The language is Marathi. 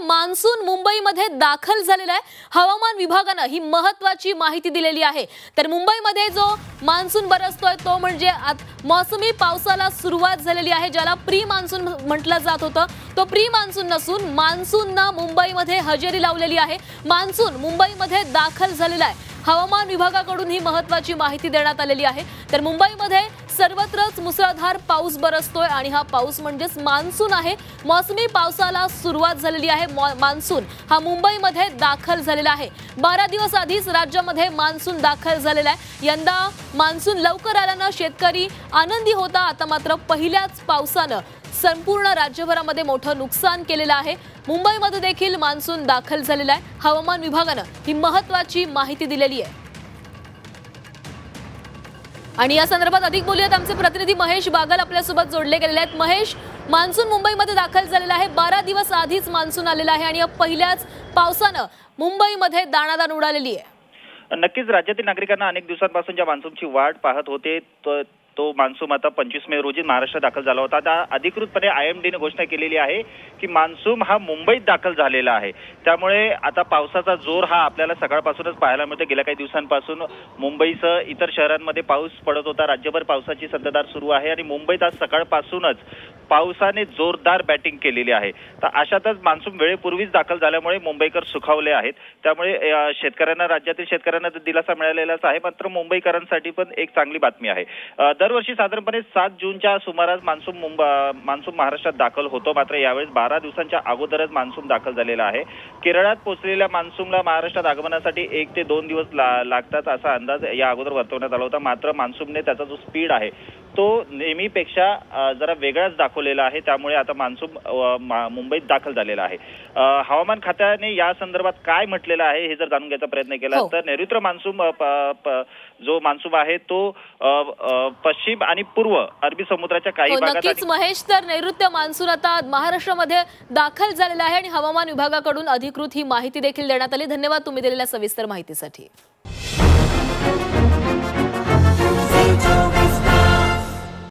मान्सून मुंबईमध्ये दाखल झालेला आहे। हवामान विभागाने ही महत्त्वाची माहिती दिलेली आहे। तर मुंबईमध्ये जो मान्सून बरसतोय तो म्हणजे मौसमी पावसाला सुरुवात झालेली आहे, ज्याला प्री मान्सून म्हटलं जात होतं। तो प्री मान्सून नसून मान्सूनने मुंबईमध्ये हजेरी लावलेली आहे। मान्सून मुंबईमध्ये दाखल झालेला आहे। हवामान विभागाकडून ही महत्त्वाची माहिती देण्यात आलेली आहे। तर मुंबईमध्ये सर्वत्रच मुसळधार पाऊस बरसतोय आणि हा पाऊस म्हणजेच मान्सून आहे। मौसमी पावसाला सुरुवात झालेली आहे। मान्सून हा मुंबईमध्ये दाखल झालेला आहे। 12 दिवस आधीच राज्यामध्ये मान्सून दाखल झालेला आहे। यंदा मान्सून लवकर आल्याने शेतकरी आनंदी होता। आता मात्र पहिल्याच पावसाने संपूर्ण राज्यभरामध्ये मोठं नुकसान केलेलं आहे। मुंबईमध्ये देखील मान्सून दाखल झालेला आहे। हवामान विभागाने ही महत्त्वाची माहिती दिलेली आहे। आणि या संदर्भात अधिक बोलूयात, आमचे प्रतिनिधी महेश बागल आपल्या सोबत जोडले गेलेले आहेत। महेश, मान्सून मुंबईमध्ये दाखल झालेला आहे। 12 दिवस आधीच मान्सून आलेला आहे आणि या पहिल्याच पावसाने मुंबईमध्ये दाणादाण उडालेली आहे। नक्कीच राज्यातील नागरिकांना अनेक दिवसांपासून ज्या मान्सूनची वाट पाहत होते तो मान्सून आता 25 मे रोजी महाराष्ट्रात दाखल झाला होता। आता अधिकृतपणे IMD ने घोषणा केलेली आहे की मान्सून हा मुंबईत दाखल झालेला आहे। त्यामुळे आता पावसाचा जोर हा आपल्याला सकाळपासूनच पाहायला मिळतो। गेल्या काही दिवसांपासून मुंबईसह इतर शहरांमध्ये पाऊस पडत होता। राज्यभर पावसाची संततधार सुरू आहे आणि मुंबईत आज सकाळपासूनच पावसाने जोरदार बॅटिंग केलेली आहे। तर अशातच मान्सून वेळेपूर्वीच दाखल झाल्यामुळे मुंबईकर सुखावले आहेत। त्यामुळे शेतकऱ्यांना, राज्यातील शेतकऱ्यांना दिलासा मिळालेलाच आहे। मात्र मुंबईकरांसाठी पण एक चांगली बातमी आहे। दरवर्षी साधारणपणे 7 जूनच्या सुमारास मान्सून महाराष्ट्रात दाखल होतो। मात्र यावेळेस 12 दिवसांच्या अगोदरच मान्सून दाखल झालेला आहे। केरळात पोहोचलेल्या मान्सूनला महाराष्ट्रात आगमनासाठी 1 ते 2 दिवस लागतात असा अंदाज या अगोदर वर्तवण्यात आला होता। मात्र मान्सूनने त्याचा जो स्पीड आहे तो नेहमीपेक्षा जरा वेगळाच दाखवलेला आहे। त्यामुळे आता मान्सून मुंबईत दाखल झालेला आहे। हवामान खात्याने या संदर्भात काय म्हटलेलं आहे हे जर जाणून घ्यायचा प्रयत्न केला तर नैऋत्य मान्सून जो मान्सून आहे तो पश्चिम आणि पूर्व अरबी समुद्राच्या काही भागात। नक्कीच महेश, तर नैऋत्य मान्सून आता महाराष्ट्रामध्ये दाखल झालेला आहे आणि हवामान विभागाकडून अधिकृत ही माहिती देखील देण्यात आली। धन्यवाद तुम्ही दिलेल्या सविस्तर माहितीसाठी।